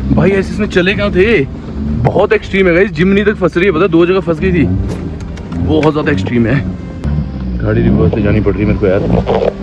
भाई ऐसे इसमें चले कहाँ थे, बहुत एक्सट्रीम है गाइस। जिमनी तक फंस रही है, पता 2 जगह फंस गई थी, बहुत ज्यादा एक्सट्रीम है। गाड़ी रिवर्स से जानी पड़ रही है मेरे को यार।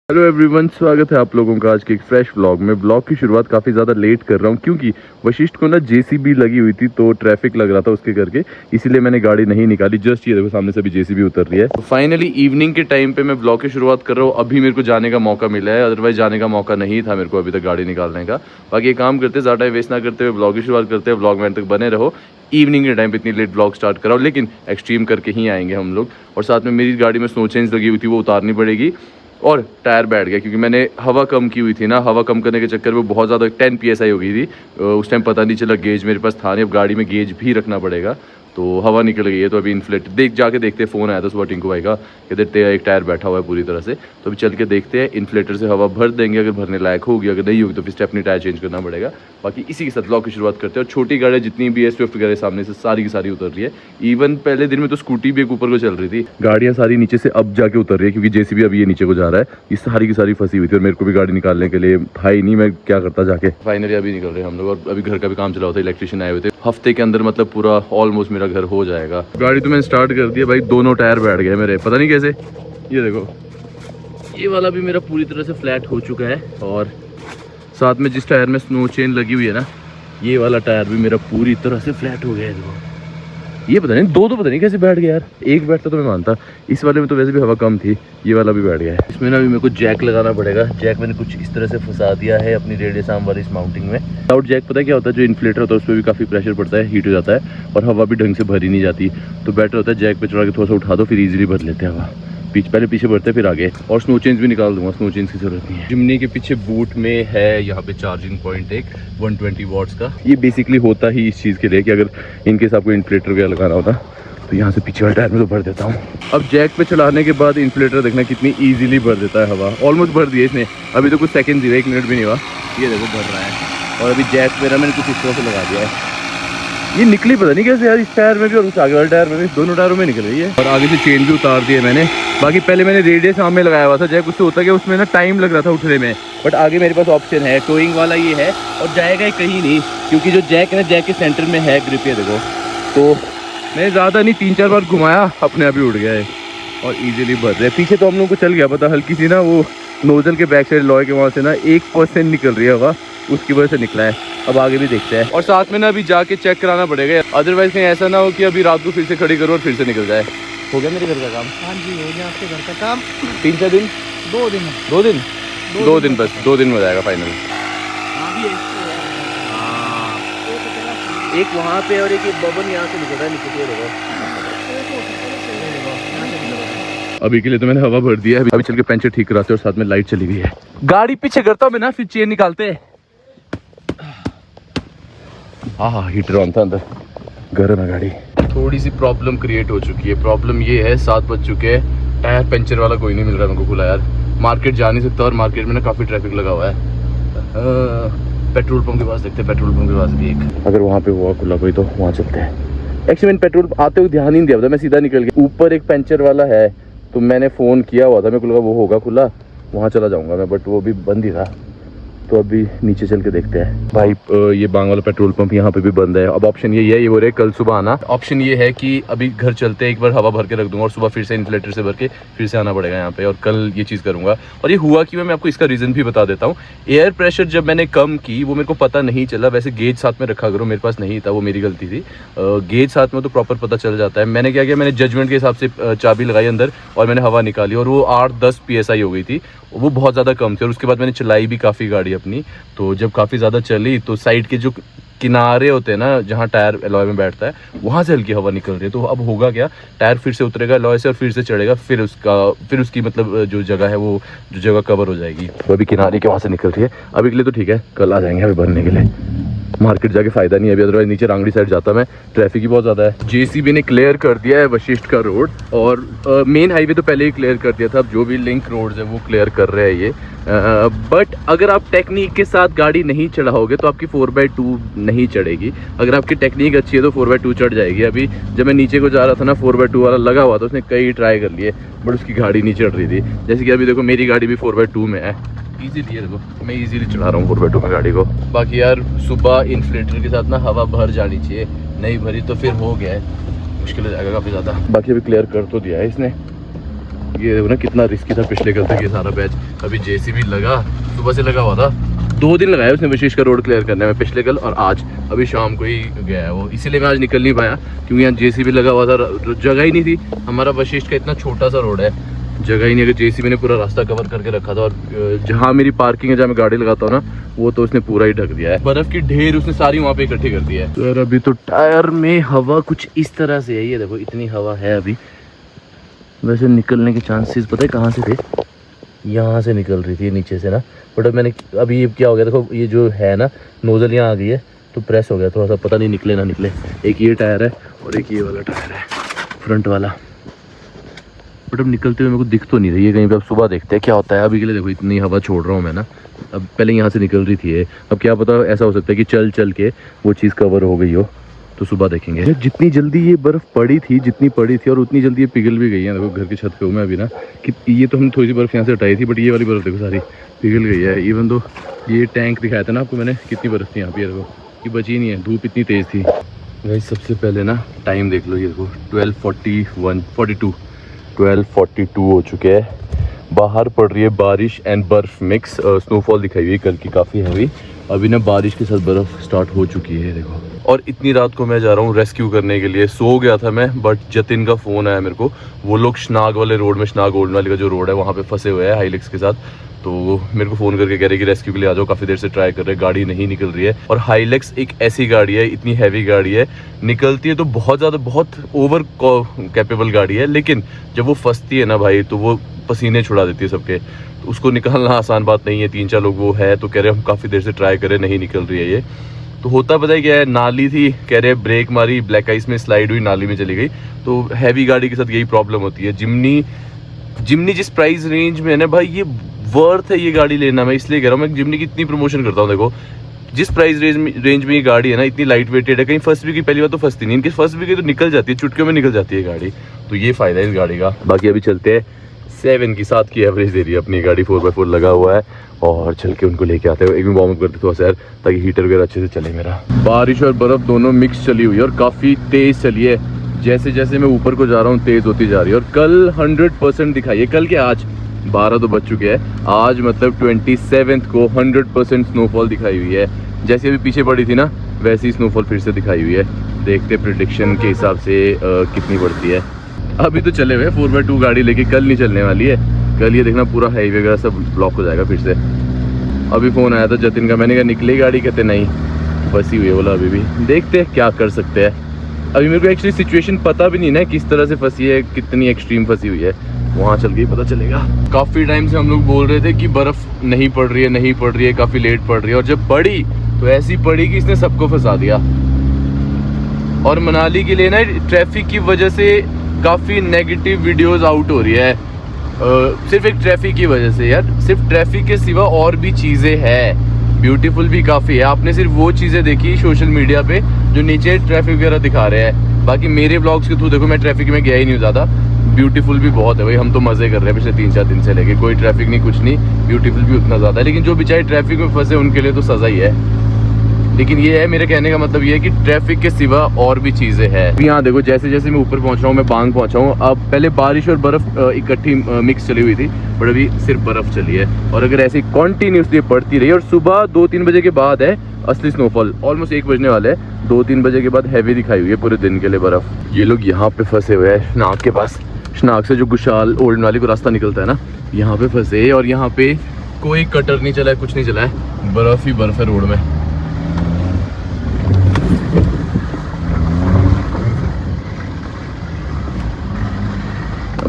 हेलो एवरीवन, स्वागत है आप लोगों का आज के एक फ्रेश व्लॉग में। ब्लॉग की शुरुआत काफ़ी ज़्यादा लेट कर रहा हूँ क्योंकि वशिष्ठ को ना जेसीबी लगी हुई थी तो ट्रैफिक लग रहा था उसके करके, इसीलिए मैंने गाड़ी नहीं निकाली। जस्ट ये देखो सामने से भी जेसीबी उतर रही है। तो फाइनली इवनिंग के टाइम पे मैं ब्लॉग की शुरुआत कर रहा हूँ। अभी मेरे को जाने का मौका मिला है, अदरवाइज जाने का मौका नहीं था मेरे को अभी तक गाड़ी निकालने का। बाकी ये काम करते ज़्यादा टाइम वेस्ट ना करते हुए ब्लॉग की शुरुआत करते हैं। ब्लॉग में तक बने रहो। इवनिंग के टाइम पे इतनी लेट ब्लॉग स्टार्ट कराओ, लेकिन एक्सट्रीम करके ही आएंगे हम लोग। और साथ में मेरी गाड़ी में स्नो चेंज लगी हुई थी, वो उतारनी पड़ेगी। और टायर बैठ गया क्योंकि मैंने हवा कम की हुई थी ना, हवा कम करने के चक्कर में बहुत ज़्यादा 10 PSI हो गई थी उस टाइम। पता नहीं चला, गेज मेरे पास था नहीं। अब गाड़ी में गेज भी रखना पड़ेगा, तो हवा निकल गई है। तो अभी इन्फ्लेटर जाके देखते हैं। फ़ोन आया था सुबह टिंकू भाई का, कहते एक टायर बैठा हुआ है पूरी तरह से। तो अभी चल के देखते हैं, इन्फ्लेटर से हवा भर देंगे। अगर भरने लायक होगी, अगर नहीं होगी तो फिर स्टेपनी टायर चेंज करना पड़ेगा। बाकी इसी के साथ ब्लॉग की शुरुआत करते हैं। और छोटी गाड़ी जितनी भी है, स्विफ्ट वगैरह सामने से सारी की सारी उतर रही है। इवन पहले दिन में तो स्कूटी भी एक ऊपर को चल रही थी। गाड़ियाँ सारी नीचे से अब जाके उतर रही है क्योंकि जेसीबी अभी ये नीचे को जा रहा है। ये सारी की सारी फंसी हुई थी और मेरे को भी गाड़ी निकालने के लिए था ही नहीं, मैं क्या करता जाके। फाइनली अभी निकल रहे हैं हम लोग। और अभी घर का भी काम चला हुआ था, इलेक्ट्रिशियन आए हुए थे। हफ्ते के अंदर मतलब पूरा ऑलमोस्ट मेरा घर हो जाएगा। गाड़ी तो मैंने स्टार्ट कर दिया भाई, दोनों टायर बैठ गए मेरे, पता नहीं कैसे। ये देखो, ये वाला भी मेरा पूरी तरह से फ्लैट हो चुका है। और साथ में जिस टायर में स्नो चेन लगी हुई है ना, ये वाला टायर भी मेरा पूरी तरह से फ्लैट हो गया है। देखो, ये पता नहीं दो तो पता नहीं कैसे बैठ गया यार। एक बैठता तो मैं मानता, इस वाले में तो वैसे भी हवा कम थी, ये वाला भी बैठ गया है। इसमें ना अभी मेरे को जैक लगाना पड़ेगा। जैक मैंने कुछ इस तरह से फंसा दिया है अपनी रेडियस आर्म वाली इस माउंटिंग में। विदाउट जैक पता क्या होता है, जो इन्फ्लेटर होता है उस पर भी काफ़ी प्रेशर पड़ता है, हीट हो जाता है और हवा भी ढंग से भरी नहीं जाती। तो बेटर होता है जैक पे चढ़ा के थोड़ा सा उठा दो, फिर ईजिली भर लेते हैं हवा। पहले पीछे बढ़ते फिर आगे। और स्नो चेंज भी निकाल दूंगा, स्नो चेंज की जरूरत नहीं है। जिमनी के पीछे बूट में है यहाँ पे चार्जिंग पॉइंट एक 120 वॉट्स का। ये बेसिकली होता ही इस चीज़ के लिए कि अगर इनकेस आपको इन्फ्लेटर वगैरह लगाना होता तो यहाँ से पीछे वाले टायर में तो भर देता हूँ। अब जैक पे चलाने के बाद इन्फ्लेटर देखना कितनी ईजिली भर देता है हवा। ऑलमोस्ट भर दिया इसने, अभी तो कुछ सेकेंड ही, 1 मिनट भी नहीं हुआ। ये देखो भर रहा है। और अभी जैक मेरा मैंने कुछ इस तरह से लगा दिया है। ये निकली पता नहीं कैसे यार, इस टायर में भी और उस आगे वाले टायर में भी, दोनों टायरों में निकल रही है। और आगे से चेन भी उतार दी है मैंने। बाकी पहले मैंने रेडियस आर्म में लगाया हुआ था जैक, उससे होता कि उसमें ना टाइम लग रहा था उठने में। बट आगे मेरे पास ऑप्शन है, टोइंग वाला ये है और जाएगा कहीं नहीं क्योंकि जो जैक है ना, जैक के सेंटर में है ग्रिप। ये देखो, तो मैंने ज़्यादा नहीं 3-4 बार घुमाया, अपने आप ही उड़ गया है और इजीली भर रहे। पीछे तो हम लोग को चल गया पता, हल्की सी ना वो नोजल के बैक साइड लॉय के वहाँ से ना 1% निकल रही है हवा, उसकी वजह से निकला है। अब आगे भी देखते हैं। और साथ में ना अभी जाके चेक कराना पड़ेगा, अदरवाइज कहीं ऐसा ना हो कि अभी रात को फिर से खड़ी करो और फिर से निकल जाए। हो गया मेरे घर का काम? हाँ जी, हो गया आपके घर का काम। 3-4 दिन? 2 दिन। 2 दिन? 2 दिन बस, 2 दिन में हो जाएगा फाइनल। एक वहाँ पे और एक बबन यहाँ से निकल रहा है नीचे से। अभी के लिए तो मैंने हवा भर दिया है। अभी चल के पंचर ठीक कराते और साथ में लाइट चली गई है। गाड़ी पीछे करता हूँ मैं ना, फिर चेन निकालते हैं। हाँ, हीटर ऑन था अंदर, गर्म है गाड़ी। थोड़ी सी प्रॉब्लम क्रिएट हो चुकी है। प्रॉब्लम ये है, 7 बज चुके हैं, टायर पंचर वाला कोई नहीं मिल रहा है मेरे को खुला यार। मार्केट जा नहीं सकता और मार्केट में ना काफ़ी ट्रैफिक लगा हुआ है। पेट्रोल पंप के पास देखते हैं, पेट्रोल पंप के पास भी एक, अगर वहाँ पे हुआ खुला कोई तो वहाँ चलते हैं। एक्चुअली मैंने पेट्रोल आते हुए ध्यान ही नहीं दिया था, मैं सीधा निकल गया। ऊपर एक पंचर वाला है तो मैंने फ़ोन किया हुआ था, मेरे को लगा वो होगा खुला, वहाँ चला जाऊँगा मैं, बट वो भी बंद ही था। तो अभी नीचे चल के देखते हैं। भाई ये बांग वाला पेट्रोल पंप यहाँ पे भी बंद है। अब ऑप्शन ये है, ये बोल रहे कल सुबह आना। ऑप्शन ये है कि अभी घर चलते हैं, एक बार हवा भर के रख दूंगा और सुबह फिर से इन्फ्लेटर से भर के फिर से आना पड़ेगा यहाँ पे। और कल ये चीज़ करूँगा। और ये हुआ कि मैं आपको इसका रीज़न भी बता देता हूँ। एयर प्रेशर जब मैंने कम की वो मेरे को पता नहीं चला। वैसे गेज साथ में रखा करो, मेरे पास नहीं था, वो मेरी गलती थी। गेज साथ में तो प्रॉपर पता चल जाता है। मैंने क्या किया, मैंने जजमेंट के हिसाब से चाबी लगाई अंदर और मैंने हवा निकाली और वो 8-10 PSI हो गई थी। वो बहुत ज़्यादा कम थी। और उसके बाद मैंने चलाई भी काफ़ी गाड़ी अपनी। तो जब काफ़ी ज़्यादा चली तो साइड के जो किनारे होते हैं ना, जहाँ टायर अलॉय में बैठता है, वहाँ से हल्की हवा निकल रही है। तो अब होगा क्या, टायर फिर से उतरेगा अलॉय से और फिर से चढ़ेगा, फिर उसकी मतलब जो जगह है वो जो जगह कवर हो जाएगी। तो अभी किनारे के वहाँ से निकल रही है। अभी के लिए तो ठीक है, कल आ जाएंगे अभी भरने के लिए। मार्केट जाके फायदा नहीं है अभी, अदरवाइज नीचे रांगड़ी साइड जाता मैं, ट्रैफिक ही बहुत ज़्यादा है। जेसीबी ने क्लियर कर दिया है वशिष्ठ का रोड, और मेन हाईवे तो पहले ही क्लियर कर दिया था, अब जो भी लिंक रोड्स है वो क्लियर कर रहे हैं ये। बट अगर आप टेक्निक के साथ गाड़ी नहीं चढ़ाओगे तो आपकी 4x2 नहीं चढ़ेगी। अगर आपकी टेक्निक अच्छी है तो 4x2 चढ़ जाएगी। अभी जब मैं नीचे को जा रहा था ना, 4x2 वाला लगा हुआ था, उसने कई ट्राई कर लिए बट उसकी गाड़ी नहीं चढ़ रही थी। जैसे कि अभी देखो मेरी गाड़ी भी 4x2 में है, ईजीली है, देखो मैं इजीली चला रहा हूँ 4x2 में गाड़ी को। बाकी यार सुबह इन्फ्लेटर के साथ ना हवा भर जानी चाहिए, नहीं भरी तो फिर हो गया है, मुश्किल हो जाएगा काफ़ी ज़्यादा। बाकी अभी क्लियर कर तो दिया है इसने। ये देखो ना कितना रिस्की था पिछले कल तक ये सारा बैच। अभी जेसीबी लगा, सुबह से लगा हुआ था, 2 दिन लगाया उसने वशिष्ठ का रोड क्लियर करने में, पिछले कल और आज। अभी शाम को ही गया है वो, इसीलिए मैं आज निकल नहीं पाया क्योंकि यहाँ जेसीबी लगा हुआ था, जगह ही नहीं थी। हमारा वशिष्ठ का इतना छोटा सा रोड है, जगह ही नहीं। अगर जेसीबी ने पूरा रास्ता कवर करके रखा था, और जहाँ मेरी पार्किंग है जहाँ मैं गाड़ी लगाता हूँ ना, वो तो उसने पूरा ही ढक दिया है। बर्फ की ढेर उसने सारी वहाँ पे इकट्ठी कर दी है। तो यार अभी तो टायर में हवा कुछ इस तरह से है, ये देखो इतनी हवा है अभी। वैसे निकलने के चांसेस पता है कहाँ से थे, यहाँ से निकल रही थी नीचे से ना, बट अब मैंने अभी क्या हो गया देखो, ये जो है ना नोजल यहाँ आ गई है तो प्रेस हो गया थोड़ा सा, पता नहीं निकले ना निकले। एक ये टायर है और एक ये वाला टायर है फ्रंट वाला, बट अब निकलते हुए मेरे को दिख तो नहीं रही है कहीं पे। अब सुबह देखते हैं क्या होता है। अभी के लिए देखो इतनी हवा छोड़ रहा हूँ मैं ना, अब पहले यहाँ से निकल रही थी ये, अब क्या पता ऐसा हो सकता है कि चल चल के वो चीज़ कवर हो गई हो, तो सुबह देखेंगे। जितनी जल्दी ये बर्फ़ पड़ी थी, जितनी पड़ी थी, और उतनी जल्दी ये पिघल भी गई है। देखो घर की छत पे हूँ मैं अभी ना, कि ये तो हम थोड़ी सी बर्फ़ यहाँ से हटाई थी, बट ये वाली बर्फ़ देखो सारी पिघल गई है। इवन तो ये टैंक दिखाया था ना आपको मैंने, कितनी बर्फ़ थी यहाँ पे, देखो ये बची नहीं है, धूप इतनी तेज़ थी। भाई सबसे पहले ना टाइम देख लो, ये देखो 12:42 हो चुके हैं। बाहर पड़ रही है बारिश एंड बर्फ़ मिक्स, स्नोफॉल दिखाई हुई है कल की काफ़ी हैवी। अभी ना बारिश के साथ बर्फ़ स्टार्ट हो चुकी है देखो। और इतनी रात को मैं जा रहा हूँ रेस्क्यू करने के लिए। सो गया था मैं, बट जतिन का फ़ोन आया मेरे को, वो लोग शनाग वाले रोड में, शनाग ओल्ड वाली का जो रोड है वहाँ पे फंसे हुए हैं हाईलेक्स के साथ। तो मेरे को फ़ोन करके कह रहे कि रेस्क्यू के लिए आ जाओ, काफ़ी देर से ट्राई कर रहे हैं, गाड़ी नहीं निकल रही है। और हाईलेक्स एक ऐसी गाड़ी है, इतनी हैवी गाड़ी है, निकलती है तो बहुत ज़्यादा, बहुत ओवर कैपेबल गाड़ी है, लेकिन जब वो फंसती है ना भाई तो वो पसीने छुड़ा देती है सबके। तो उसको निकालना आसान बात नहीं है। 3-4 लोग वो है तो कह रहे हम काफ़ी देर से ट्राई कर रहे, नहीं निकल रही है ये। तो होता पता है क्या है, नाली थी, कह रहे ब्रेक मारी, ब्लैक आइस में स्लाइड हुई, नाली में चली गई। तो हैवी गाड़ी के साथ यही प्रॉब्लम होती है। जिमनी जिस प्राइस रेंज में है ना भाई, ये वर्थ है ये गाड़ी लेना। मैं इसलिए कह रहा हूँ, मैं जिमनी की इतनी प्रमोशन करता हूँ। देखो जिस प्राइस रेंज में ये गाड़ी है ना, इतनी लाइट वेटेड है, कहीं फंस भी गई, पहली बार तो फंसती नहीं, इनकी फंस भी गई तो निकल जाती है, चुटकियों में निकल जाती है गाड़ी। तो ये फ़ायदा है इस गाड़ी का। बाकी अभी चलते हैं, 7 की एवरेज दे रही है अपनी गाड़ी, 4x4 लगा हुआ है, और चल के उनको लेके आते हैं। एक भी वार्म अप करते थोड़ा सा यार, ताकि हीटर वगैरह अच्छे से चले मेरा। बारिश और बर्फ़ दोनों मिक्स चली हुई है और काफ़ी तेज़ चली है। जैसे जैसे मैं ऊपर को जा रहा हूँ तेज़ होती जा रही है। और कल 100% दिखाई है, कल के आज 12 तो बज चुके हैं, आज मतलब 27 को 100% स्नोफॉल दिखाई हुई है। जैसे अभी पीछे पड़ी थी ना, वैसी ही स्नोफॉल फिर से दिखाई हुई है। देखते प्रेडिक्शन के हिसाब से कितनी बढ़ती है। अभी तो चले हुए 4x2 गाड़ी लेके, कल नहीं चलने वाली है। कल ये देखना पूरा हाईवे वगैरह सब ब्लॉक हो जाएगा फिर से। अभी फ़ोन आया था जतिन का, मैंने कहा निकली गाड़ी, कहते नहीं फंसी हुई है बोला। अभी भी देखते हैं क्या कर सकते हैं। अभी मेरे को एक्चुअली सिचुएशन पता भी नहीं ना किस तरह से फंसी है, कितनी एक्सट्रीम फंसी हुई है, वहाँ चल के पता चलेगा। काफ़ी टाइम से हम लोग बोल रहे थे कि बर्फ़ नहीं पड़ रही है, काफ़ी लेट पड़ रही है, और जब पड़ी तो ऐसी पड़ी कि इसने सबको फंसा दिया। और मनाली के लिए ना ट्रैफिक की वजह से काफ़ी नेगेटिव वीडियोस आउट हो रही है, सिर्फ एक ट्रैफिक की वजह से। यार सिर्फ ट्रैफिक के सिवा और भी चीज़ें हैं, ब्यूटीफुल भी काफ़ी है। आपने सिर्फ वो चीज़ें देखी सोशल मीडिया पे जो नीचे ट्रैफिक वगैरह दिखा रहे हैं। बाकी मेरे ब्लॉग्स के थ्रू देखो, मैं ट्रैफिक में गया ही नहीं हूँ ज़्यादा। ब्यूटीफुल भी बहुत है भाई, हम तो मज़े कर रहे हैं पिछले 3-4 दिन से लेके, कोई ट्रैफिक नहीं, कुछ नहीं, ब्यूटीफुल भी उतना ज़्यादा है। लेकिन जो बेचारे ट्रैफिक में फंसे उनके लिए तो सज़ा ही है। लेकिन ये है, मेरे कहने का मतलब ये है कि ट्रैफिक के सिवा और भी चीज़ें हैं। यहाँ देखो जैसे जैसे मैं ऊपर पहुँच रहा हूँ, मैं बांग पहुँचा हूँ। अब पहले बारिश और बर्फ़ इकट्ठी मिक्स चली हुई थी, बट अभी सिर्फ बर्फ़ चली है। और अगर ऐसी कंटिन्यूसली पड़ती रही, और सुबह 2-3 बजे के बाद है असली स्नोफॉल, ऑलमोस्ट 1 बजने वाला है, 2-3 बजे के बाद हैवी दिखाई हुई है पूरे दिन के लिए बर्फ़। ये लोग यहाँ पे फंसे हुए हैं शनाग के पास, शनाग से जो गुशाल ओल्ड नाली को रास्ता निकलता है ना, यहाँ पे फंसे। और यहाँ पे कोई कटर नहीं चला है, कुछ नहीं चला है, बर्फ़ ही बर्फ़ है रोड में।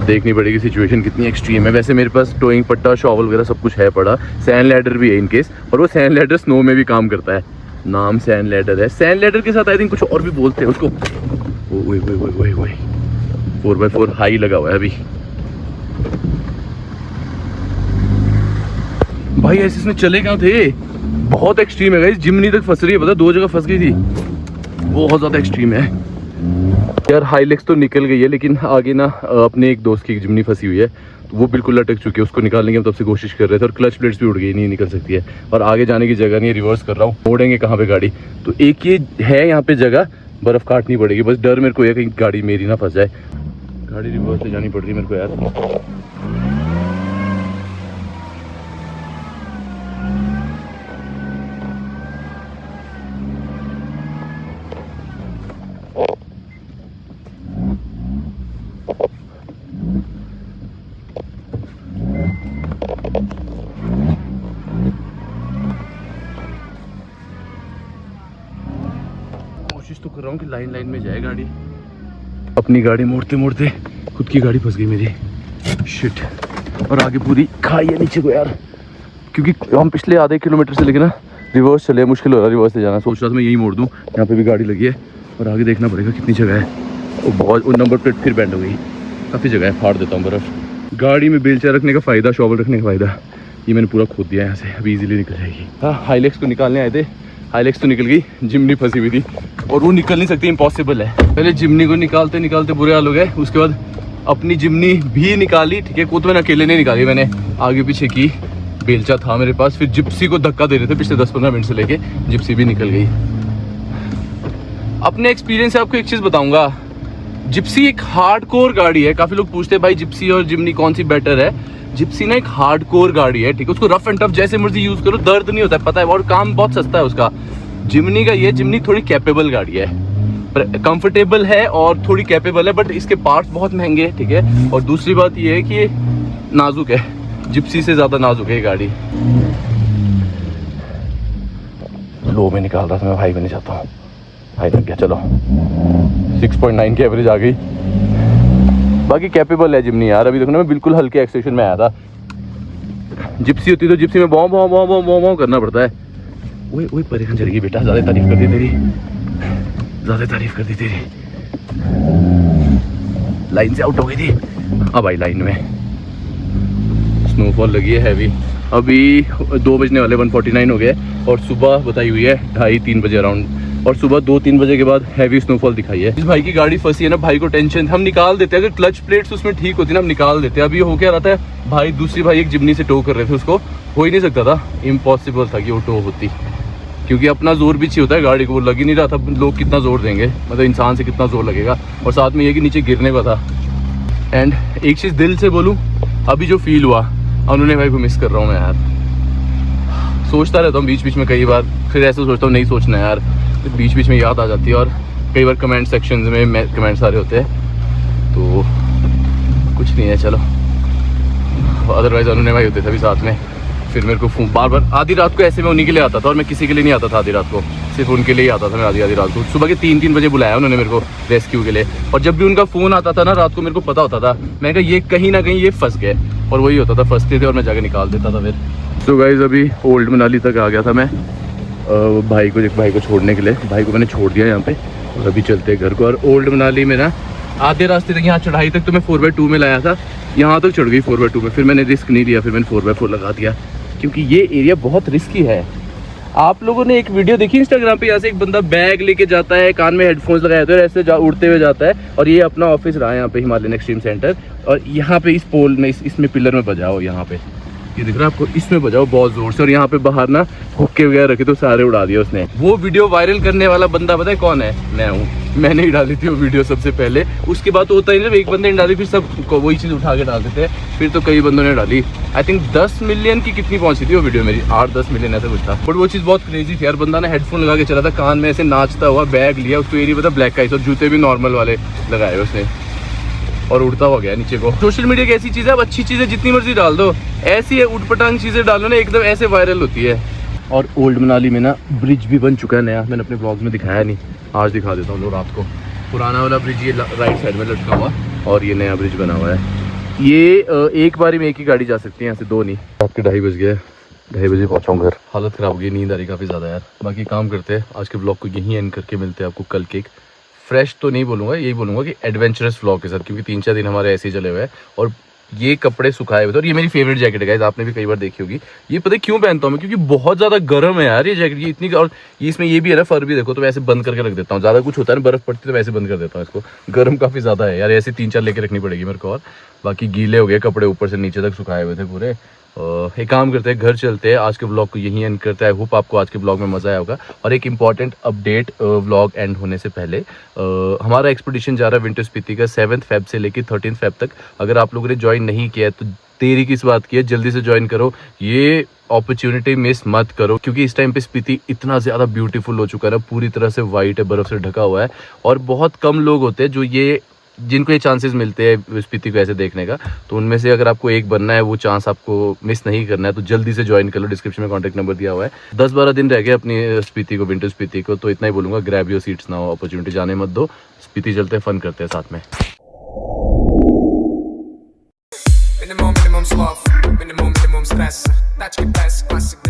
देखनी पड़ेगी सिचुएशन कितनी एक्सट्रीम है। वैसे मेरे पास टोइंग पट्टा, शॉवल वगैरह सब कुछ है पड़ा, सैंड लैडर भी है इन केस, और वो सैंड लैडर स्नो में भी काम करता है। नाम सैंड लैडर है। सैंड लैडर के साथ आई थिंक कुछ और भी बोलते हैं उसको। ओए ओए ओए ओए ओए 4x4 हाई लगा हुआ है अभी। भाई ऐसे इसमें चले कहाँ थे? बहुत एक्सट्रीम है गाइस। जिमनी तक फंस रही है, पता 2 जगह फंस गई थी। बहुत ज़्यादा एक्सट्रीम है यार। हाईलेक्स तो निकल गई है, लेकिन आगे ना अपने एक दोस्त की जिमनी फंसी हुई है, तो वो बिल्कुल लटक चुकी है। उसको निकालने की हम तब से कोशिश कर रहे थे और क्लच प्लेट्स भी उड़ गई, नहीं निकल सकती है। और आगे जाने की जगह नहीं है, रिवर्स कर रहा हूँ, मोड़ेंगे कहाँ पे गाड़ी। तो एक ये है यहाँ पे जगह, बर्फ़ काटनी पड़ेगी। बस डर मेरे को है कहीं गाड़ी मेरी ना फंस जाए। गाड़ी रिवर्स से जानी पड़ रही है मेरे को यार। कोशिश तो कर रहा हूँ कि लाइन लाइन में जाए गाड़ी। अपनी गाड़ी मोड़ते मोड़ते खुद की गाड़ी फंस गई मेरी। शिट। और आगे पूरी खाई है नीचे को यार, क्योंकि हम पिछले आधे किलोमीटर से लेके ना रिवर्स चले, मुश्किल हो रहा है रिवर्स से जाना। सोच रहा था मैं यही मोड़ दूँ, यहाँ पे भी गाड़ी लगी है और आगे देखना पड़ेगा कितनी जगह है। वो बहुत उन नंबर प्लेट फिर बैंड हो गई। काफ़ी जगह है, फाड़ देता हूँ बर्फ़। गाड़ी में बेलचा रखने का फ़ायदा, शॉवल रखने का फ़ायदा, ये मैंने पूरा खोद दिया है यहाँ से। अभी इजीली निकल जाएगी। हाँ, हाईलेक्स को निकालने आए थे, हाईलेक्स तो निकल गई, जिमनी फंसी हुई थी और वो निकल नहीं सकती, इम्पॉसिबल है। पहले जिमनी को निकालते निकालते बुरे हाल हो गए, उसके बाद अपनी जिमनी भी निकाली। ठीक है, वो तो मैंने अकेले नहीं निकाली, मैंने आगे पीछे की, बेलचा था मेरे पास। फिर जिप्सी को धक्का दे रहे थे पिछले 10-15 मिनट से लेके, जिप्सी भी निकल गई। अपने एक्सपीरियंस से आपको एक चीज़ बताऊंगा, जिप्सी एक हार्डकोर गाड़ी है। काफ़ी लोग पूछते हैं भाई जिप्सी और जिमनी कौन सी बेटर है। जिप्सी ना एक हार्डकोर गाड़ी है, ठीक है, उसको रफ एंड टफ जैसे मर्जी यूज़ करो, दर्द नहीं होता है, पता है, और काम बहुत सस्ता है उसका। जिमनी का ये, जिमनी थोड़ी कैपेबल गाड़ी है, कंफर्टेबल है और थोड़ी कैपेबल है, बट इसके पार्ट्स बहुत महंगे हैं, ठीक है। और दूसरी बात ये है कि ये नाजुक है, जिप्सी से ज़्यादा नाजुक है ये गाड़ी। लो में निकाल रहा था मैं, भाई में नहीं चाहता हूँ, भाई तक क्या। चलो 6.9 की एवरेज आ गई। बाकी कैपेबल है जिमनी यार। अभी देखो ना, मैं बिल्कुल हल्के एक्सेशन में आया था। जिप्सी होती तो जिप्सी में बॉम बॉम बॉम बॉम बॉम करना पड़ता है। ओए ओए परेशान चल गई बेटा, ज़्यादा तारीफ कर दी तेरी, ज़्यादा तारीफ कर दी तेरी। लाइन से आउट हो गई थी, अब आई लाइन में। स्नोफॉल लगी है हैवी। अभी 2 बजने वाले, 1:49 हो गए और सुबह बताई हुई है 2:30-3 बजे अराउंड। और सुबह 2-3 बजे के बाद हैवी स्नोफॉल दिखाई है। इस भाई की गाड़ी फंसी है ना, भाई को टेंशन, हम निकाल देते हैं। अगर क्लच प्लेट्स उसमें ठीक होती ना, हम निकाल देते हैं। अभी हो क्या रहा था, भाई दूसरी भाई एक जिमनी से टो कर रहे थे, उसको हो ही नहीं सकता था, इम्पॉसिबल था कि वो टो होती, क्योंकि अपना जोर भी चाहिए होता है गाड़ी को। वो लग ही नहीं रहा था, लोग कितना जोर देंगे, मतलब इंसान से कितना जोर लगेगा। और साथ में ये कि नीचे गिरने का था। एंड एक चीज़ दिल से बोलूँ, अभी जो फील हुआ उन्होंने भाई को मिस कर रहा हूँ मैं यार। सोचता रहता हूँ बीच बीच में, कई बार फिर ऐसा सोचता हूँ नहीं सोचना यार, तो बीच बीच में याद आ जाती है। और कई बार कमेंट सेक्शंस में कमेंट सारे होते हैं, तो कुछ नहीं है, चलो। अदरवाइज उन्होंने भाई होते थे अभी साथ में, फिर मेरे को बार बार आधी रात को ऐसे मैं उन्हीं के लिए आता था, और मैं किसी के लिए नहीं आता था आधी रात को, सिर्फ उनके लिए ही आता था मैं आधी रात को। सुबह के 3-3 बजे बुलाया उन्होंने मेरे को रेस्क्यू के लिए, और जब भी उनका फ़ोन आता था ना रात को, मेरे को पता होता था, मैं कहा ये कहीं ना कहीं ये फंस गए, और वही होता था, फंसते थे और मैं जाके निकाल देता था फिर। तो गाइस अभी ओल्ड मनाली तक आ गया था मैं, भाई को छोड़ने के लिए। भाई को मैंने छोड़ दिया यहाँ पे, और अभी चलते हैं घर को। और ओल्ड मनाली में ना आधे रास्ते तक, यहाँ चढ़ाई तक तो मैं 4x2 में लाया था, यहाँ तक चढ़ गई 4x2 में। फिर मैंने रिस्क नहीं लिया, फिर मैंने 4x4 लगा दिया, क्योंकि ये एरिया बहुत रिस्की है। आप लोगों ने एक वीडियो देखी इंस्टाग्राम पे, यहाँ से एक बंदा बैग लेके जाता है, कान में हेडफोन्स लगाए होते हैं, ऐसे उड़ते हुए जाता है, और ये अपना ऑफिस रहा है यहाँ पे हिमालयन एक्सट्रीम सेंटर। और यहाँ पे इस पोल में, इसमें पिलर में बजाओ, यहाँ पे ये दिख रहा है आपको, इसमें बजाओ बहुत जोर से। और यहाँ पे बाहर ना हुक्के वगैरह रखे तो सारे उड़ा दिए उसने। वो वीडियो वायरल करने वाला बंदा पता है कौन है? मैं हूँ। मैंने ही डाली थी वो वीडियो सबसे पहले। उसके बाद तो होता ही नहीं, एक बंदे ने डाली फिर सब वही चीज़ उठा के डाल देते हैं, फिर तो कई बंदों ने डाली। आई थिंक 10 मिलियन की कितनी पहुंची थी वो वीडियो मेरी, 8-10 मिलियन ऐसा कुछ था। बट वो चीज़ बहुत क्रेजी थी यार। बंदा ने हेडफोन लगा के चला था, कान में ऐसे नाचता हुआ, बैग लिया, उसको ये नहीं पता ब्लैक आइस, और जूते भी नॉर्मल वाले लगाए उसने, और उड़ता हुआ गया नीचे को। सोशल मीडिया की ऐसी चीज़ है, अब अच्छी चीज़ें जितनी मर्जी डाल दो, ऐसी है उटपटांग चीज़ें डालो ना, एकदम ऐसे वायरल होती है। और ओल्ड मनाली में ना ब्रिज भी बन चुका है नया, मैंने अपने ब्लॉग में दिखाया नहीं, आज दिखा देता हूँ रात को। पुराना वाला ब्रिज ये राइट साइड में लटका हुआ, और ये नया ब्रिज बना हुआ है। ये एक बारी में एक ही गाड़ी जा सकती है यहाँ से, 2 नहीं। रात के 2:30 बज गए, 2:30 बजे पहुंचा हूँ घर। हालत ख़राब हो गई, नींद आ रही काफ़ी ज़्यादा यार। बाकी काम करते हैं, आज के ब्लॉग को यहीं एंड करके मिलते हैं आपको कल के एक फ्रेश तो नहीं बोलूँगा, यही बोलूँगा कि एडवेंचरस व्लॉग के साथ, क्योंकि 3-4 दिन हमारे ऐसे ही चले हुए हैं और ये कपड़े सुखाए हुए थे। और ये मेरी फेवरेट जैकेट है गाइस, आपने भी कई बार देखी होगी। ये पता है क्यों पहनता हूँ मैं, क्योंकि बहुत ज़्यादा गर्म है यार ये जैकेट। ये इतनी, और ये इसमें ये भी है ना फर भी, देखो तो वैसे बंद करके रख देता हूँ। ज़्यादा कुछ होता है ना, बर्फ़ पड़ती तो वैसे बंद कर देता हूँ इसको। गर्म काफ़ी ज़्यादा है यार, ऐसे 3-4 लेके रखनी पड़ेगी मेरे को। और बाकी गीले हो गए कपड़े, ऊपर से नीचे तक सुखाए हुए थे पूरे। एक काम करते हैं, घर चलते हैं, आज के ब्लॉग को यहीं एंड करते हैं। आई होप आपको आज के ब्लॉग में मज़ा आया होगा। और एक इंपॉर्टेंट अपडेट व्लॉग एंड होने से पहले, हमारा एक्सपीडिशन जा रहा है विंटर स्पीति का 7 फेब से लेकर 13 फेब तक। अगर आप लोगों ने ज्वाइन नहीं किया है तो देरी किस बात की है, जल्दी से ज्वाइन करो, ये अपॉर्चुनिटी मिस मत करो, क्योंकि इस टाइम पे स्पीति इतना ज़्यादा ब्यूटीफुल हो चुका है ना, पूरी तरह से वाइट है, बर्फ़ से ढका हुआ है। और बहुत कम लोग होते हैं जो जिनको ये चांसेस मिलते हैं स्पीति को ऐसे देखने का। तो उनमें से अगर आपको एक बनना है, वो चांस आपको मिस नहीं करना है, तो जल्दी से ज्वाइन कर लो। डिस्क्रिप्शन में कॉन्टैक्ट नंबर दिया हुआ है। 10-12 दिन रह गए अपनी स्पीति को, विंटर स्पीति को। तो इतना ही बोलूँगा, grab your seats now, opportunity जाने मत दो। स्पीति चलते हैं, फन करते हैं साथ में। Minimum sloth, minimum stress. That's your best classic.